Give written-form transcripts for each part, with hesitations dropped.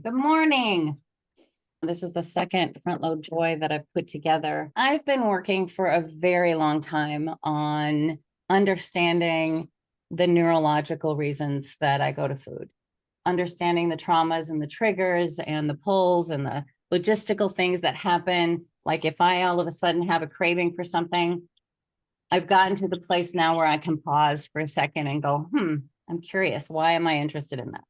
Good morning. This is the second front load joy that I've put together. I've been working for a very long time on understanding the neurological reasons that I go to food, understanding the traumas and the triggers and the pulls and the logistical things that happen. Like if I all of a sudden have a craving for something, I've gotten to the place now where I can pause for a second and go, I'm curious. Why am I interested in that?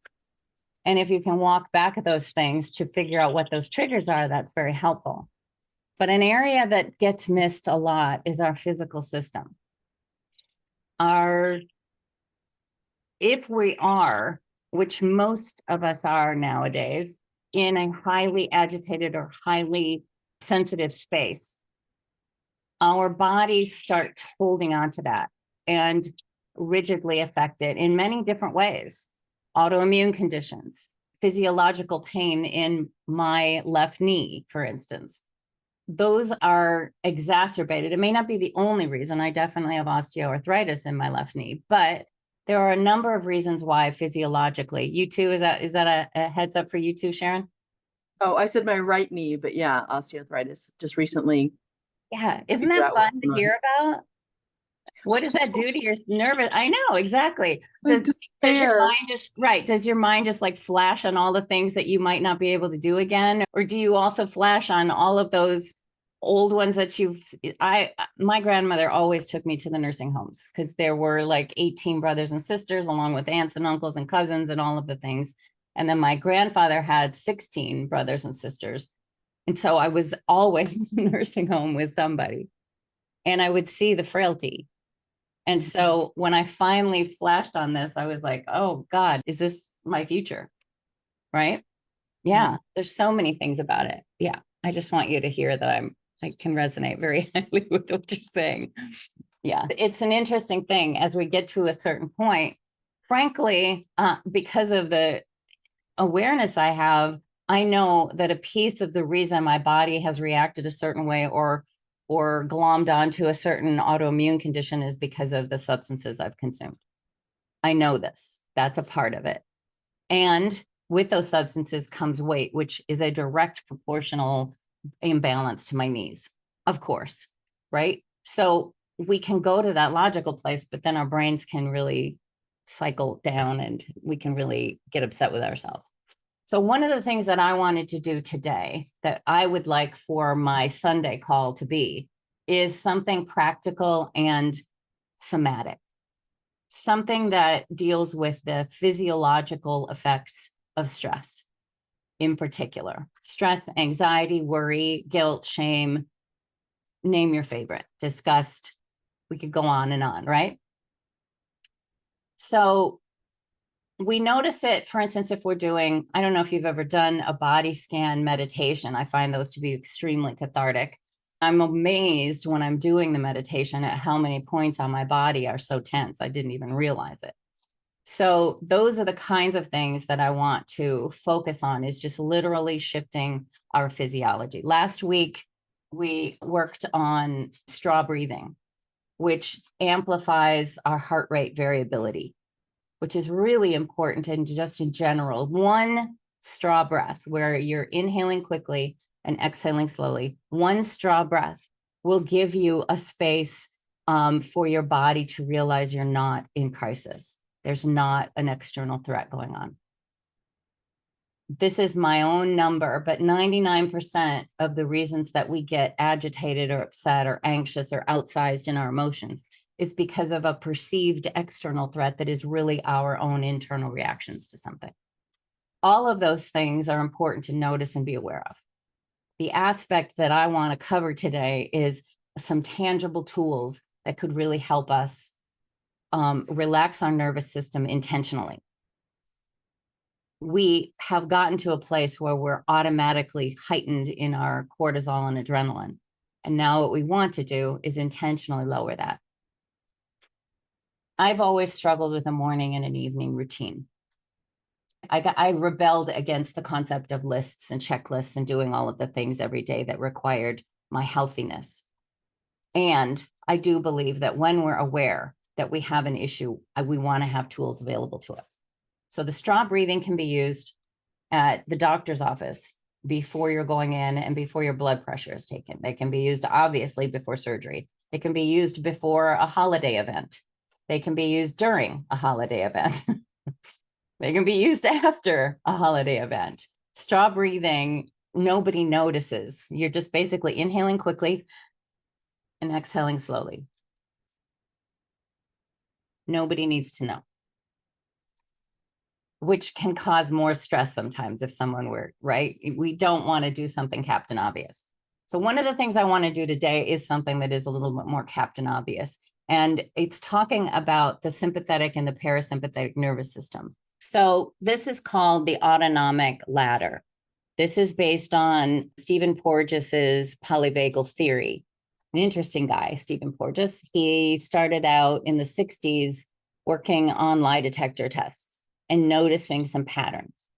And if you can walk back at those things to figure out what those triggers are, that's very helpful. But an area that gets missed a lot is our physical system. If we are, which most of us are nowadays, in a highly agitated or highly sensitive space, our bodies start holding on to that and rigidly affect it in many different ways. Autoimmune conditions, physiological pain in my left knee, for instance. Those are exacerbated. It may not be the only reason. I definitely have osteoarthritis in my left knee, but there are a number of reasons why physiologically. You too, is that a heads up for you too, Sharon? Oh, I said my right knee, but yeah, osteoarthritis. Just recently Yeah. Isn't figure that out what's fun to going on. hear about? What does that do to your nervous? I know exactly. Like Does your despair. mind just right? Does your mind just like flash on all the things that you might not be able to do again, or do you also flash on all of those old ones that my grandmother always took me to the nursing homes because there were like 18 brothers and sisters, along with aunts and uncles and cousins and all of the things. And then my grandfather had 16 brothers and sisters, and so I was always in the nursing home with somebody, and I would see the frailty. And so when I finally flashed on this, I was like, oh God, is this my future? Right? Yeah. There's so many things about it. Yeah. I just want you to hear that I can resonate very highly with what you're saying. Yeah. It's an interesting thing as we get to a certain point. Frankly, because of the awareness I have, I know that a piece of the reason my body has reacted a certain way or glommed onto a certain autoimmune condition is because of the substances I've consumed. I know this. That's a part of it. And with those substances comes weight, which is a direct proportional imbalance to my knees, of course, right? So we can go to that logical place, but then our brains can really cycle down and we can really get upset with ourselves. So one of the things that I wanted to do today that I would like for my Sunday call to be is something practical and somatic, something that deals with the physiological effects of stress, in particular stress, anxiety, worry, guilt, shame, name your favorite, disgust. We could go on and on, right? So we notice it, for instance, if we're doing, I don't know if you've ever done a body scan meditation. I find those to be extremely cathartic. I'm amazed when I'm doing the meditation at how many points on my body are so tense. I didn't even realize it. So those are the kinds of things that I want to focus on, is just literally shifting our physiology. Last week, we worked on straw breathing, which amplifies our heart rate variability, which is really important. And just in general, one straw breath where you're inhaling quickly and exhaling slowly, one straw breath will give you a space for your body to realize you're not in crisis. There's not an external threat going on. This is my own number, but 99% of the reasons that we get agitated or upset or anxious or outsized in our emotions, it's because of a perceived external threat that is really our own internal reactions to something. All of those things are important to notice and be aware of. The aspect that I want to cover today is some tangible tools that could really help us relax our nervous system intentionally. We have gotten to a place where we're automatically heightened in our cortisol and adrenaline. And now what we want to do is intentionally lower that. I've always struggled with a morning and an evening routine. I rebelled against the concept of lists and checklists and doing all of the things every day that required my healthiness. And I do believe that when we're aware that we have an issue, we want to have tools available to us. So the straw breathing can be used. at the doctor's office before you're going in and before your blood pressure is taken. They can be used obviously before surgery. They can be used before a holiday event. They can be used during a holiday event. They can be used after a holiday event. Straw breathing, nobody notices. You're just basically inhaling quickly and exhaling slowly. Nobody needs to know, which can cause more stress sometimes if someone were, right? We don't want to do something Captain Obvious. So one of the things I want to do today is something that is a little bit more Captain Obvious. And it's talking about the sympathetic and the parasympathetic nervous system. So this is called the autonomic ladder. This is based on Stephen Porges's polyvagal theory. An interesting guy, Stephen Porges. He started out in the 60s working on lie detector tests and noticing some patterns.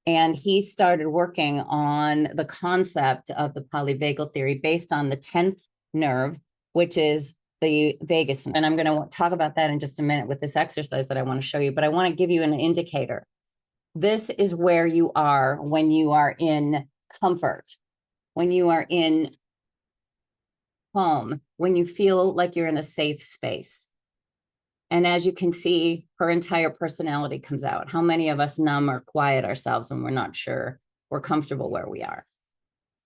And he started working on the concept of the polyvagal theory based on the 10th nerve, which is the vagus. And I'm going to talk about that in just a minute with this exercise that I want to show you, but I want to give you an indicator. This is where you are when you are in comfort, when you are in home, when you feel like you're in a safe space. And as you can see, her entire personality comes out. How many of us numb or quiet ourselves when we're not sure we're comfortable where we are?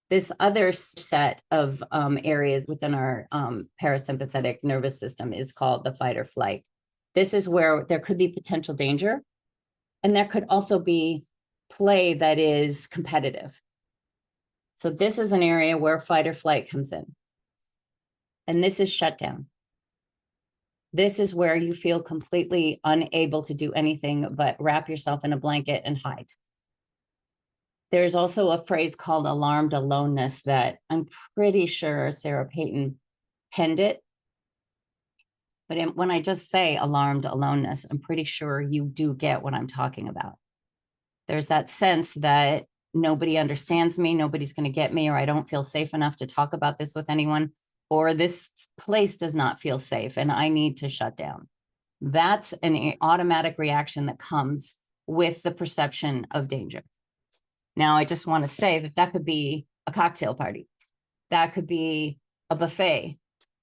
This other set of areas within our parasympathetic nervous system is called the fight or flight. This is where there could be potential danger, and there could also be play that is competitive. So this is an area where fight or flight comes in. And this is shutdown. This is where you feel completely unable to do anything but wrap yourself in a blanket and hide. There's also a phrase called alarmed aloneness that I'm pretty sure Sarah Payton penned it. But when I just say alarmed aloneness, I'm pretty sure you do get what I'm talking about. There's that sense that nobody understands me, nobody's going to get me, or I don't feel safe enough to talk about this with anyone, or this place does not feel safe and I need to shut down. That's an automatic reaction that comes with the perception of danger. Now, I just want to say that that could be a cocktail party. That could be a buffet.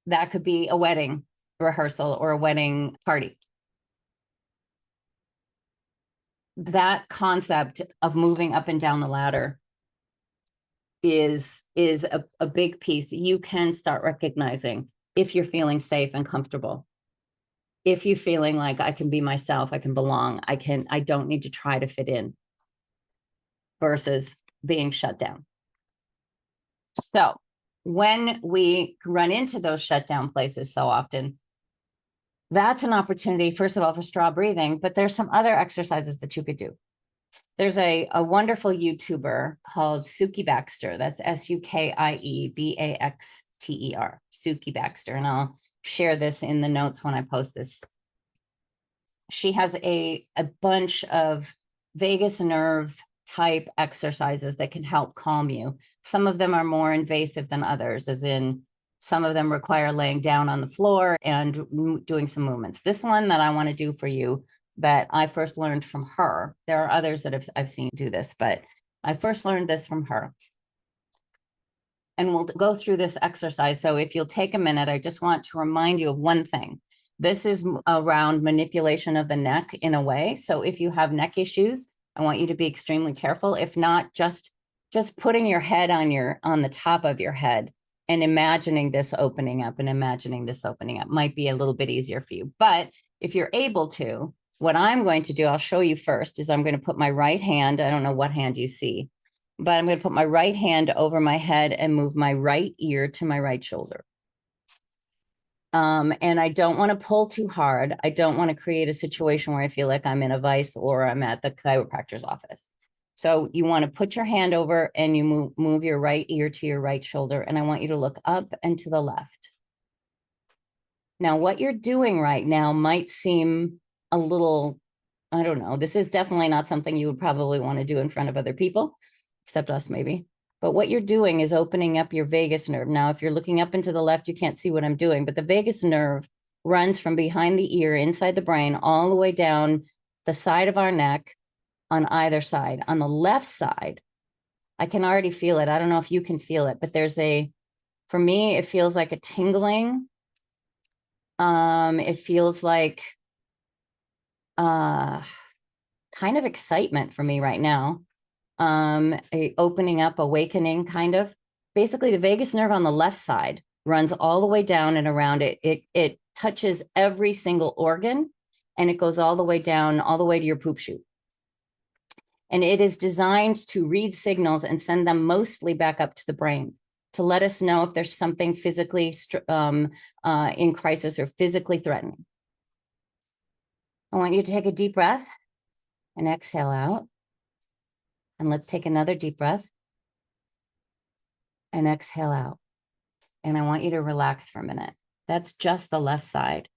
That could be a wedding rehearsal or a wedding party. That concept of moving up and down the ladder is a big piece. You can start recognizing if you're feeling safe and comfortable. If you're feeling like I can be myself, I can belong, I don't need to try to fit in, versus being shut down. So when we run into those shutdown places so often, that's an opportunity, first of all, for straw breathing, but there's some other exercises that you could do. There's a wonderful YouTuber called Suki Baxter. That's Sukie Suki Baxter. And I'll share this in the notes when I post this. She has a bunch of vagus nerve type exercises that can help calm you. Some of them are more invasive than others, as in some of them require laying down on the floor and doing some movements. This one that I want to do for you that I first learned from her. There are others that I've seen do this, but I first learned this from her. And we'll go through this exercise. So if you'll take a minute, I just want to remind you of one thing. This is around manipulation of the neck in a way. So if you have neck issues, I want you to be extremely careful. If not, just putting your head on the top of your head and imagining this opening up might be a little bit easier for you. But if you're able to, what I'm going to do, I'll show you first, is I'm going to put my right hand, I don't know what hand you see, but I'm going to put my right hand over my head and move my right ear to my right shoulder. And I don't want to pull too hard. I don't want to create a situation where I feel like I'm in a vice or I'm at the chiropractor's office. So you want to put your hand over and you move your right ear to your right shoulder. And I want you to look up and to the left. Now, what you're doing right now might seem a little, I don't know, this is definitely not something you would probably want to do in front of other people, except us maybe. But what you're doing is opening up your vagus nerve. Now, if you're looking up and to the left, you can't see what I'm doing, but the vagus nerve runs from behind the ear, inside the brain, all the way down the side of our neck, on either side. On the left side, I can already feel it. I don't know if you can feel it, but for me, it feels like a tingling. It feels like kind of excitement for me right now. A opening up, awakening, kind of. Basically, the vagus nerve on the left side runs all the way down and around it. It touches every single organ, and it goes all the way down, all the way to your poop chute. And it is designed to read signals and send them mostly back up to the brain to let us know if there's something physically in crisis or physically threatening. I want you to take a deep breath and exhale out. And let's take another deep breath and exhale out. And I want you to relax for a minute. That's just the left side.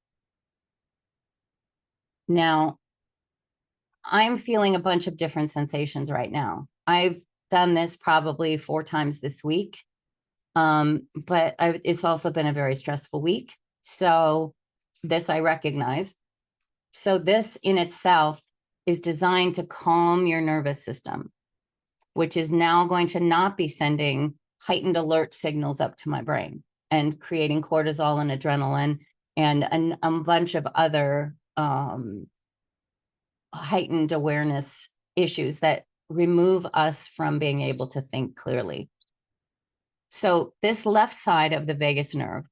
Now, I'm feeling a bunch of different sensations right now. I've done this probably 4 times this week, but it's also been a very stressful week. So this I recognize. So this in itself is designed to calm your nervous system, which is now going to not be sending heightened alert signals up to my brain and creating cortisol and adrenaline and a bunch of other heightened awareness issues that remove us from being able to think clearly. So this left side of the vagus nerve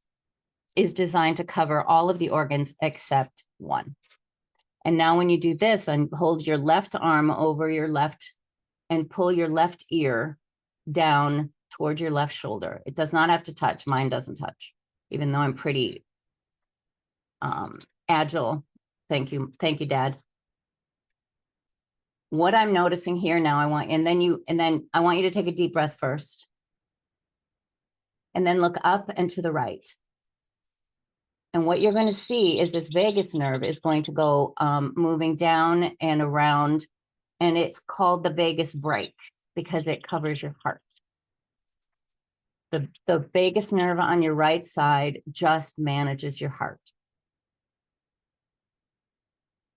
is designed to cover all of the organs except one. And now when you do this and hold your left arm over your left and pull your left ear down towards your left shoulder. It does not have to touch. Mine doesn't touch, even though I'm pretty agile. Thank you. Thank you, Dad. What I'm noticing here now, I want you to take a deep breath first. And then look up and to the right. And what you're going to see is this vagus nerve is going to go moving down and around. And it's called the vagus brake because it covers your heart. The vagus nerve on your right side just manages your heart.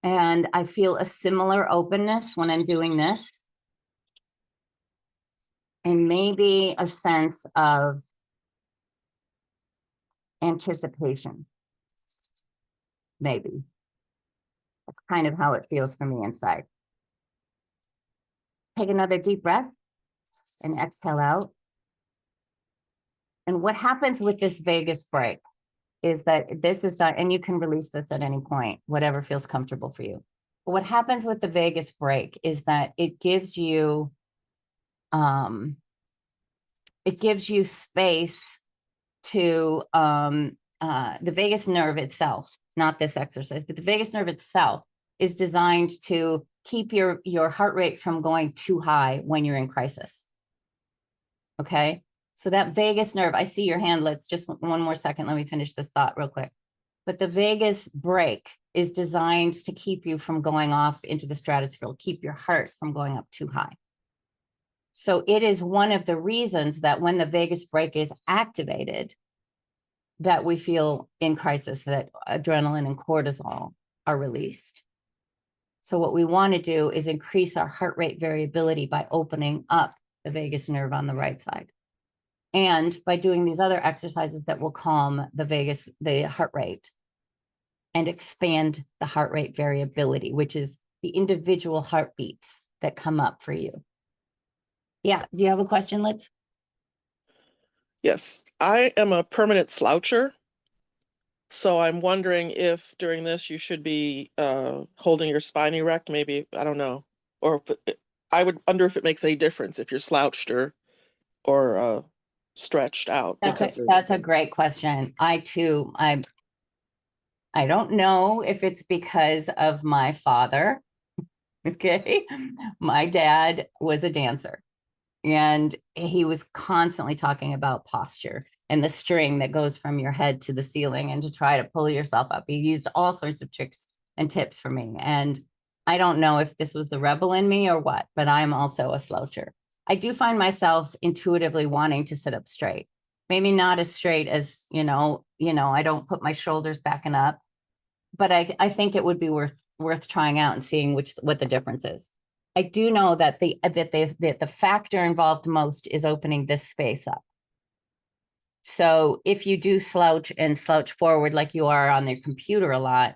And I feel a similar openness when I'm doing this. And maybe a sense of anticipation. Maybe. That's kind of how it feels for me inside. Take another deep breath and exhale out. And what happens with this vagus brake is that this is done, and you can release this at any point, whatever feels comfortable for you. But what happens with the vagus brake is that it gives you space to the vagus nerve itself, not this exercise, but the vagus nerve itself is designed to keep your heart rate from going too high when you're in crisis. Okay. So that vagus nerve, I see your hand. Let's just one more second. Let me finish this thought real quick. But the vagus brake is designed to keep you from going off into the stratosphere, keep your heart from going up too high. So it is one of the reasons that when the vagus brake is activated, that we feel in crisis, that adrenaline and cortisol are released. So what we want to do is increase our heart rate variability by opening up the vagus nerve on the right side. And by doing these other exercises that will calm the heart rate and expand the heart rate variability, which is the individual heartbeats that come up for you. Yeah. Do you have a question, Liz? Yes, I am a permanent sloucher. So I'm wondering if during this you should be holding your spine erect, maybe, I don't know. Or I would wonder if it makes any difference if you're slouched or stretched out. That's a great question. I don't know if it's because of my father. Okay. My dad was a dancer and he was constantly talking about posture and the string that goes from your head to the ceiling and to try to pull yourself up. He used all sorts of tricks and tips for me. And I don't know if this was the rebel in me or what, but I'm also a sloucher. I do find myself intuitively wanting to sit up straight. Maybe not as straight as, I don't put my shoulders back and up, but I think it would be worth trying out and seeing what the difference is. I do know that the factor involved most is opening this space up. So if you do slouch and slouch forward like you are on the computer a lot,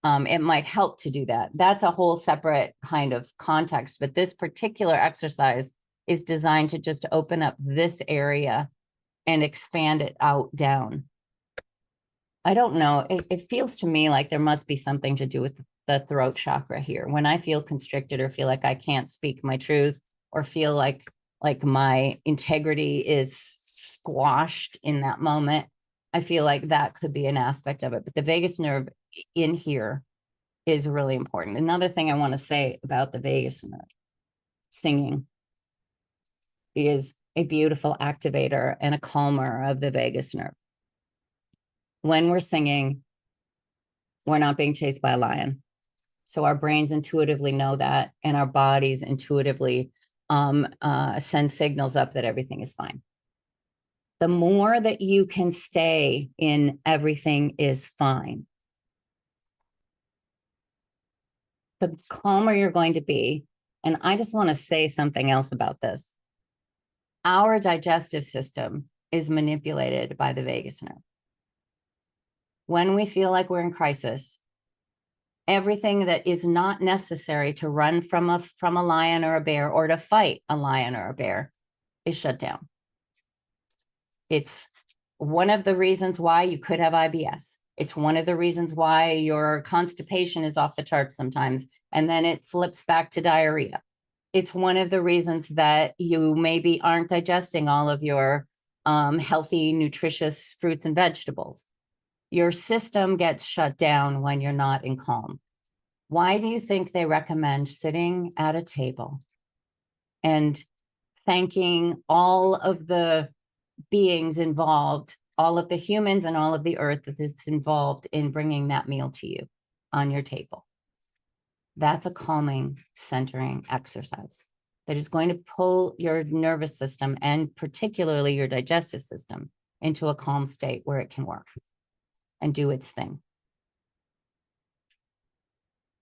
it might help to do that. That's a whole separate kind of context, but this particular exercise is designed to just open up this area and expand it out down. I don't know. It feels to me like there must be something to do with the throat chakra here. When I feel constricted or feel like I can't speak my truth or feel like my integrity is squashed in that moment, I feel like that could be an aspect of it. But the vagus nerve in here is really important. Another thing I want to say about the vagus nerve, singing is a beautiful activator and a calmer of the vagus nerve. When we're singing, we're not being chased by a lion. So our brains intuitively know that, and our bodies intuitively send signals up that everything is fine. The more that you can stay in everything is fine, the calmer you're going to be. And I just want to say something else about this. Our digestive system is manipulated by the vagus nerve. When we feel like we're in crisis, everything that is not necessary to run from a lion or a bear or to fight a lion or a bear is shut down. It's one of the reasons why you could have IBS. It's one of the reasons why your constipation is off the charts sometimes, and then it flips back to diarrhea. It's one of the reasons that you maybe aren't digesting all of your healthy, nutritious fruits and vegetables. Your system gets shut down when you're not in calm. Why do you think they recommend sitting at a table and thanking all of the beings involved, all of the humans and all of the earth that's involved in bringing that meal to you on your table? That's a calming, centering exercise that is going to pull your nervous system and particularly your digestive system into a calm state where it can work and do its thing.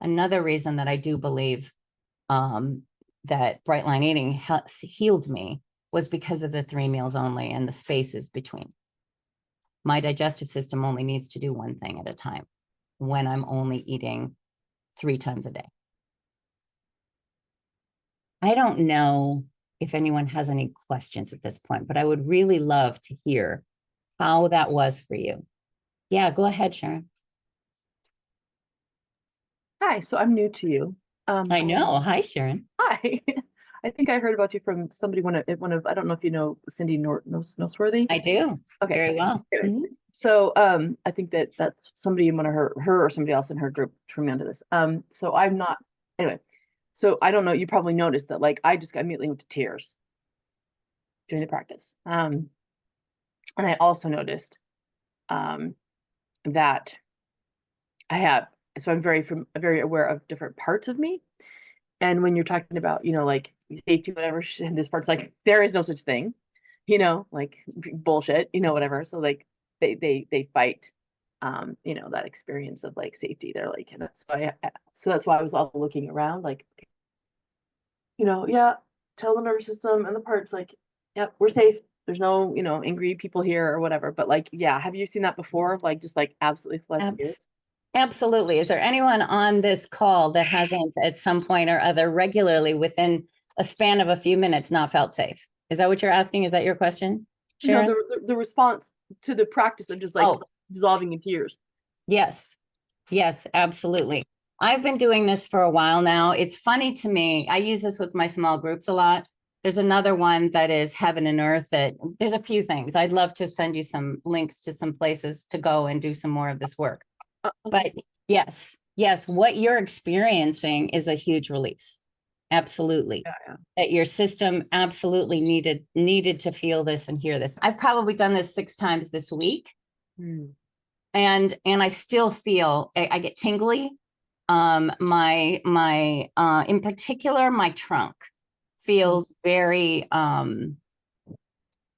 Another reason that I do believe that Bright Line Eating healed me was because of the 3 meals only and the spaces between. My digestive system only needs to do one thing at a time when I'm only eating 3 times a day. I don't know if anyone has any questions at this point, but I would really love to hear how that was for you. Yeah, go ahead, Sharon. Hi, so I'm new to you. I know. Hi, Sharon. Hi. I think I heard about you from somebody, one of I don't know if you know Cindy Noseworthy. I do. Okay. Very well. Okay. Mhm. So I think that's somebody in one of her or somebody else in her group turned me onto this. So I'm not anyway. So I don't know. You probably noticed that I just got immediately went to tears during the practice. And I also noticed that I have, so I'm very aware of different parts of me. And when you're talking about, safety, whatever, and this part's there is no such thing, bullshit, whatever. So they fight, that experience of safety. They're and that's why I was also looking around, yeah, tell the nervous system and the parts, yeah, we're safe. There's no, angry people here or whatever. But yeah, have you seen that before? Just absolutely flood tears? Absolutely. Is there anyone on this call that hasn't at some point or other regularly within a span of a few minutes not felt safe? Is that what you're asking? Is that your question, Sharon? No, the response to the practice of just dissolving in tears. Yes. Yes, absolutely. I've been doing this for a while now. It's funny to me. I use this with my small groups a lot. There's another one that is Heaven and Earth. There's a few things. I'd love to send you some links to some places to go and do some more of this work. But yes, what you're experiencing is a huge release. Absolutely. Yeah. That your system absolutely needed to feel this and hear this. I've probably done this 6 times this week. And I still feel I get tingly. My in particular, my trunk feels very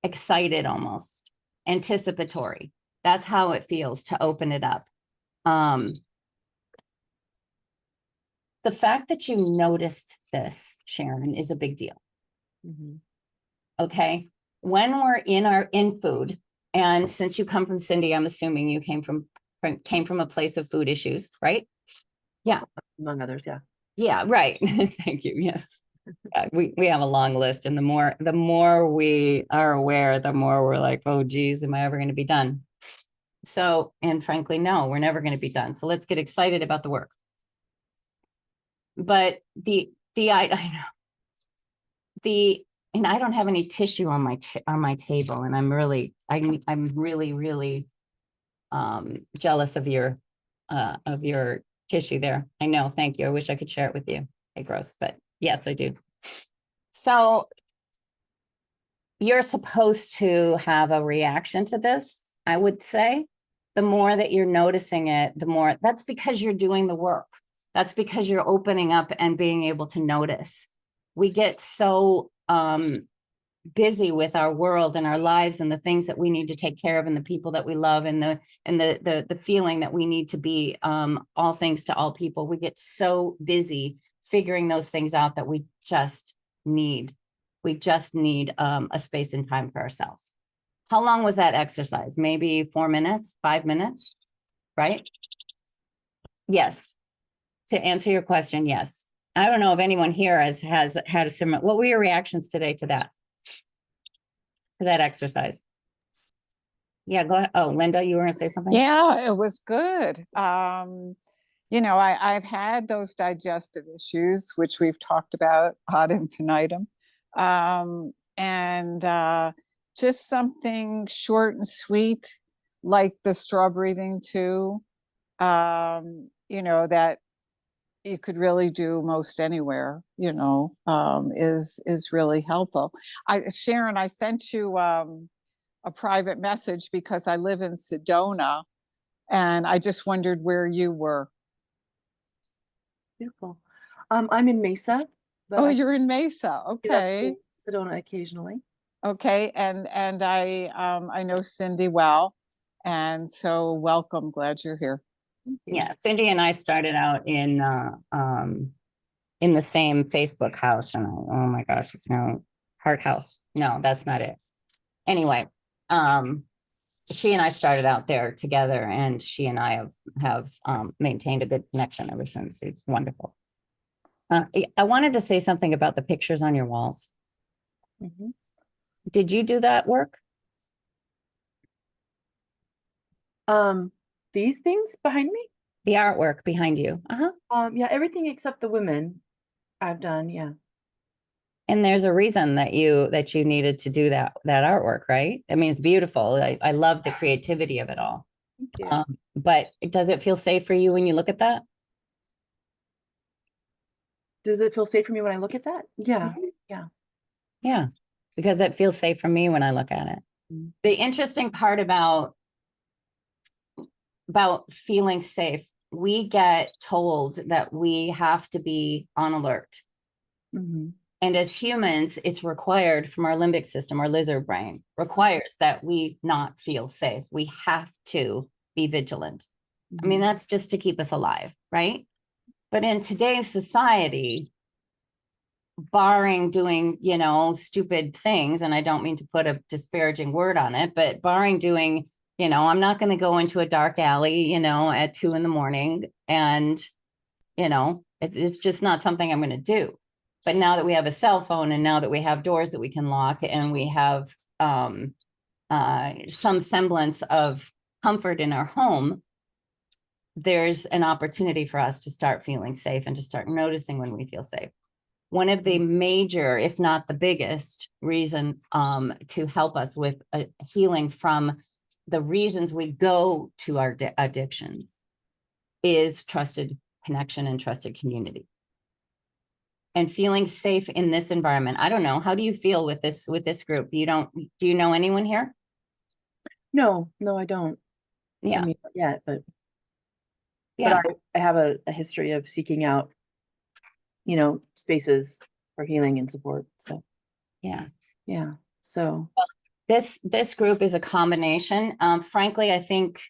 excited, almost anticipatory. That's how it feels to open it up. The fact that you noticed this, Sharon, is a big deal. Mhm. Okay. When we're in food, and since you come from Cindy, I'm assuming you came from a place of food issues, right? Yeah. Among others, yeah. Yeah, right. Thank you. Yes. We have a long list, and the more we are aware, the more we're like, oh geez, am I ever going to be done? So, and frankly, no, we're never going to be done. So let's get excited about the work. But I know and I don't have any tissue on my table, and I'm really jealous of your tissue there. I know. Thank you. I wish I could share it with you. Hey, gross, but yes, I do. So you're supposed to have a reaction to this, I would say. The more that you're noticing it, the more, that's because you're doing the work. That's because you're opening up and being able to notice. We get so busy with our world and our lives and the things that we need to take care of and the people that we love and the feeling that we need to be all things to all people. We get so busy figuring those things out that we just need a space and time for ourselves. How long was that exercise? Maybe 4 minutes, 5 minutes, right? Yes. To answer your question, yes. I don't know if anyone here has had a similar, what were your reactions today to that exercise? Yeah, go ahead. Oh, Linda, you were going to say something? Yeah, it was good. I've had those digestive issues, which we've talked about ad infinitum. Just something short and sweet, like the straw breathing too, that you could really do most anywhere, is really helpful. Sharon, I sent you a private message because I live in Sedona, and I just wondered where you were. Beautiful. I'm in Mesa. But Oh, you're in Mesa. Okay. Sedona occasionally. Okay. And I know Cindy well. And so welcome. Glad you're here. Yeah, Cindy and I started out in the same Facebook house, and oh my gosh, it's no Heart House. No, that's not it. Anyway, she and I started out there together, and she and I have maintained a good connection ever since. It's wonderful. I wanted to say something about the pictures on your walls. Mhm. Did you do that work? These things behind me? The artwork behind you. Yeah, everything except the women I've done, yeah. And there's a reason that you needed to do that artwork, right? I mean, it's beautiful. I love the creativity of it all. Thank you. But does it feel safe for you when you look at that? Does it feel safe for me when I look at that? Yeah, yeah. Yeah, because it feels safe for me when I look at it. Mhm. The interesting part about feeling safe, we get told that we have to be on alert. Mhm. And as humans, it's required from our limbic system, our lizard brain requires that we not feel safe. We have to be vigilant. I mean, Mhm. that's just to keep us alive, right? But in today's society, barring doing, stupid things, and I don't mean to put a disparaging word on it, but barring doing, I'm not going to go into a dark alley, at 2 a.m. and, it's just not something I'm going to do. But now that we have a cell phone, and now that we have doors that we can lock, and we have some semblance of comfort in our home, there's an opportunity for us to start feeling safe and to start noticing when we feel safe. One of the major, if not the biggest reason to help us with healing from the reasons we go to our addictions is trusted connection and trusted community. And feeling safe in this environment. I don't know. How do you feel with this group? Do you know anyone here? No, I don't. Yeah. I mean, not yet, but Yeah. I have a history of seeking out, spaces for healing and support. So Yeah. yeah. So This group is a combination. Frankly, I think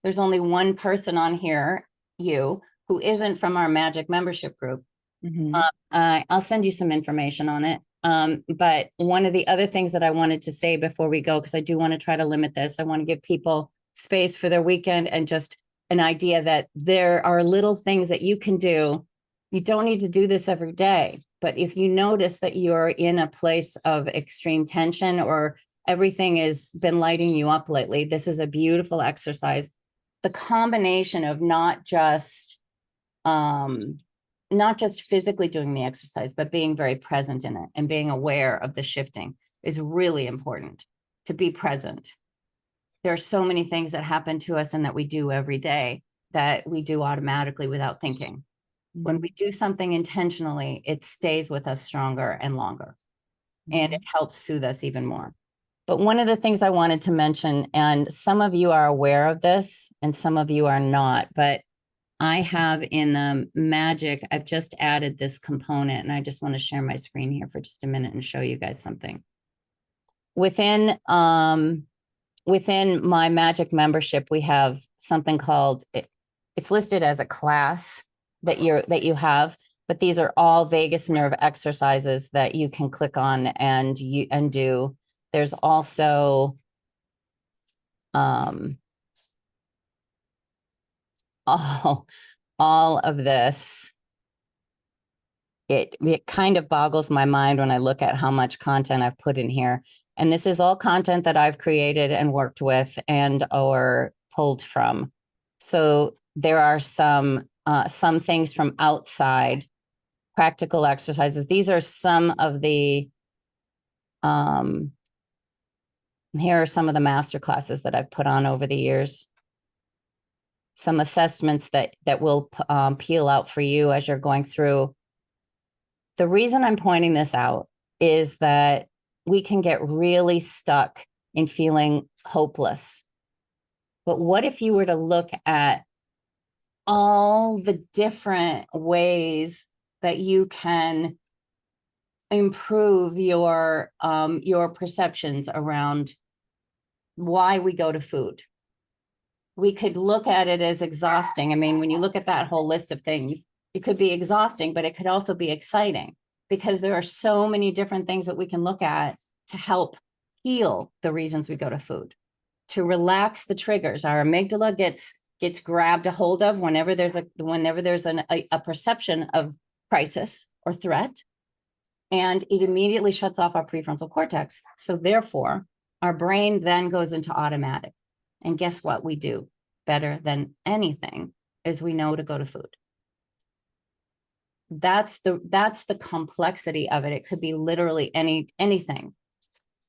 there's only one person on here, you, who isn't from our Magic membership group. Mhm. I'll send you some information on it. But one of the other things that I wanted to say before we go, because I do want to try to limit this, I want to give people space for their weekend and just an idea that there are little things that you can do. You don't need to do this every day, but if you notice that you're in a place of extreme tension or everything has been lighting you up lately, this is a beautiful exercise. The combination of not just physically doing the exercise, but being very present in it and being aware of the shifting is really important. To be present. There are so many things that happen to us and that we do every day that we do automatically without thinking. When we do something intentionally, it stays with us stronger and longer, and it helps soothe us even more. But one of the things I wanted to mention, and some of you are aware of this and some of you are not, but I have in the Magic, I've just added this component, and I just want to share my screen here for just a minute and show you guys something. Within my Magic membership, we have something called, it's listed as a class that you have, but these are all vagus nerve exercises that you can click on and do. There's also all of this. It kind of boggles my mind when I look at how much content I've put in here. And this is all content that I've created and worked with and or pulled from. So there are some things from outside, practical exercises. These are some of the here are some of the master classes that I've put on over the years. Some assessments that will peel out for you as you're going through. The reason I'm pointing this out is that we can get really stuck in feeling hopeless. But what if you were to look at all the different ways that you can improve your perceptions around why we go to food? We could look at it as exhausting. I mean, when you look at that whole list of things, it could be exhausting, but it could also be exciting because there are so many different things that we can look at to help heal the reasons we go to food, to relax the triggers. Our amygdala gets grabbed a hold of whenever there's a perception of crisis or threat, and it immediately shuts off our prefrontal cortex. So therefore, our brain then goes into automatic. And guess what we do better than anything is we know to go to food. That's the complexity of it. It could be literally anything.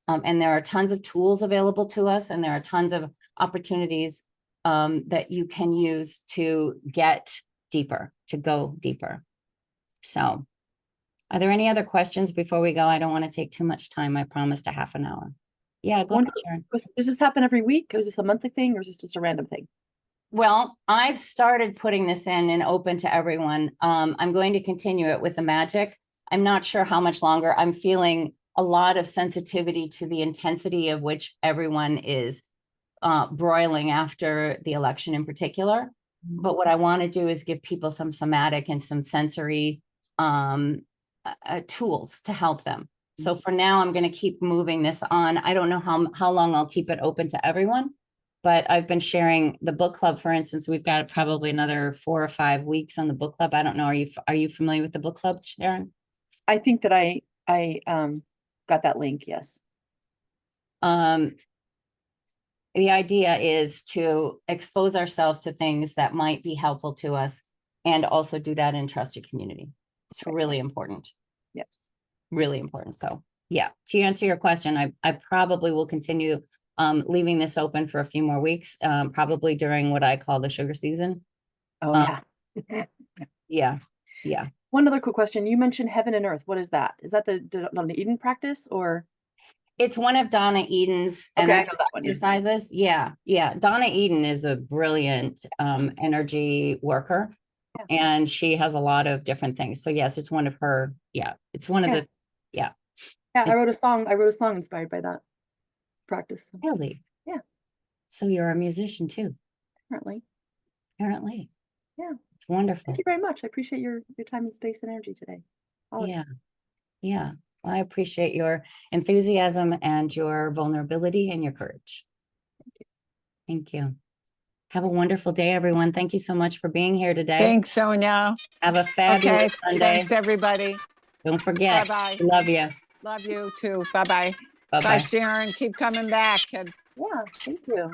And there are tons of tools available to us, and there are tons of opportunities that you can use to get deeper, to go deeper. So are there any other questions before we go? I don't want to take too much time. I promised a half an hour. Yeah, go ahead, Sharon. Does this happen every week? Or is this a monthly thing, or is this just a random thing? Well, I've started putting this in and open to everyone. I'm going to continue it with the Magic. I'm not sure how much longer. I'm feeling a lot of sensitivity to the intensity of which everyone is broiling after the election in particular. But what I want to do is give people some somatic and some sensory tools to help them. So for now, I'm going to keep moving this on. I don't know how long I'll keep it open to everyone, but I've been sharing the book club, for instance. We've got probably another 4 or 5 weeks on the book club. I don't know. Are you familiar with the book club, Sharon? I think that I got that link. Yes. The idea is to expose ourselves to things that might be helpful to us and also do that in trusted community. It's really important. Yes. Really important. So yeah, to answer your question, I probably will continue leaving this open for a few more weeks, probably during what I call the sugar season. Oh, yeah. Yeah. One other quick question. You mentioned heaven and earth. What is that? Is that the Donna Eden practice, or? It's one of Donna Eden's Okay, I know that one, yeah. exercises. Yeah. Donna Eden is a brilliant energy worker, and she has a lot of different things. So yes, it's one of her. Yeah, it's one of the. Yeah. I wrote a song inspired by that practice. Really? Yeah. So you're a musician too? Apparently. Apparently. Yeah. Wonderful. Thank you very much. I appreciate your time and space and energy today. All of it. Yeah. Yeah. Well, I appreciate your enthusiasm and your vulnerability and your courage. Thank you. Have a wonderful day, everyone. Thank you so much for being here today. Thanks, Sonia. Have a fabulous Okay, Sunday. thanks, everybody. Don't forget. Bye-bye. We love you. Love you too. Bye-bye. Bye, Bye-bye. Sharon. Keep coming back. And Yeah, thank you.